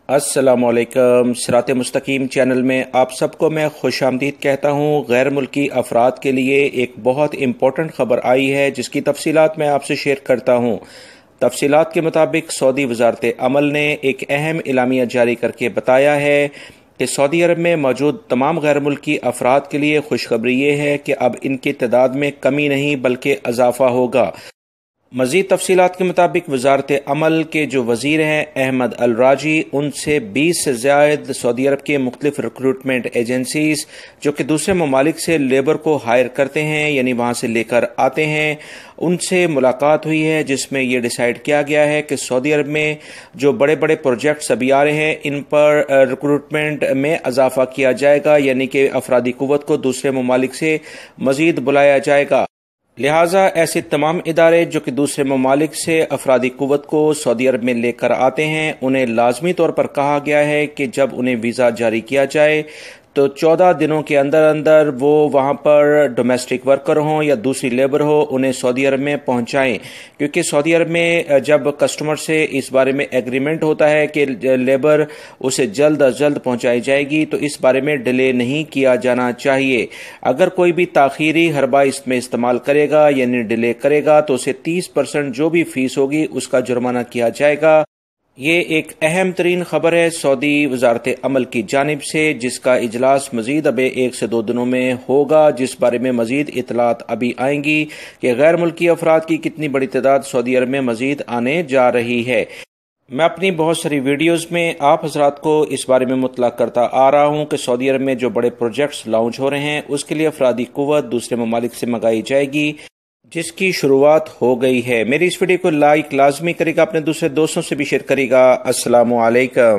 السلام علیکم۔ صراط مستقیم چینل میں آپ سب کو میں خوش آمدید کہتا ہوں۔ غیر ملکی افراد کے لیے ایک بہت امپورٹنٹ خبر آئی ہے جس کی تفصیلات میں آپ سے شیئر کرتا ہوں۔ تفصیلات کے مطابق سعودی وزارت عمل نے ایک اہم اعلامیہ جاری کر کے بتایا ہے کہ سعودی عرب میں موجود تمام غیر ملکی افراد کے لیے خوشخبری یہ ہے کہ اب ان کی تعداد میں کمی نہیں بلکہ اضافہ ہوگا۔ مزید تفصیلات کے مطابق وزارت عمل کے جو وزیر ہیں احمد الراجی، ان سے 20 سے زائد سعودی عرب کے مختلف ریکروٹمنٹ ایجنسیز جو کہ دوسرے ممالک سے لیبر کو ہائر کرتے ہیں یعنی وہاں سے لے کر آتے ہیں، ان سے ملاقات ہوئی ہے جس میں یہ ڈیسائیڈ کیا گیا ہے کہ سعودی عرب میں جو بڑے بڑے پروجیکٹس ابھی آ رہے ہیں ان پر ریکروٹمنٹ میں اضافہ کیا جائے گا، یعنی کہ افرادی قوت کو دوسرے ممالک سے مزید بلایا جائے گا۔ لہٰذا ایسے تمام ادارے جو کہ دوسرے ممالک سے افرادی قوت کو سعودی عرب میں لے کر آتے ہیں، انہیں لازمی طور پر کہا گیا ہے کہ جب انہیں ویزا جاری کیا جائے تو 14 دنوں کے اندر اندر وہ وہاں پر ڈومیسٹک ورکر ہوں یا دوسری لیبر ہو انہیں سعودی عرب میں پہنچائیں، کیونکہ سعودی عرب میں جب کسٹمر سے اس بارے میں ایگریمنٹ ہوتا ہے کہ لیبر اسے جلد از جلد پہنچائی جائے گی تو اس بارے میں ڈیلے نہیں کیا جانا چاہیے۔ اگر کوئی بھی تاخیری حربہ اس میں استعمال کرے گا یعنی ڈیلے کرے گا تو اسے 30% جو بھی فیس ہوگی اس کا جرمانہ کیا جائے گا۔ یہ ایک اہم ترین خبر ہے سعودی وزارت عمل کی جانب سے، جس کا اجلاس مزید اب 1 سے 2 دنوں میں ہوگا، جس بارے میں مزید اطلاعات ابھی آئیں گی کہ غیر ملکی افراد کی کتنی بڑی تعداد سعودی عرب میں مزید آنے جا رہی ہے۔ میں اپنی بہت ساری ویڈیوز میں آپ حضرات کو اس بارے میں مطلع کرتا آ رہا ہوں کہ سعودی عرب میں جو بڑے پروجیکٹس لانچ ہو رہے ہیں اس کے لیے افرادی قوت دوسرے ممالک سے منگائی جائے گی، جس کی شروعات ہو گئی ہے۔ میری اس ویڈیو کو لائک لازمی کرے گا، اپنے دوسرے دوستوں سے بھی شیئر کرے گا۔ السلام علیکم۔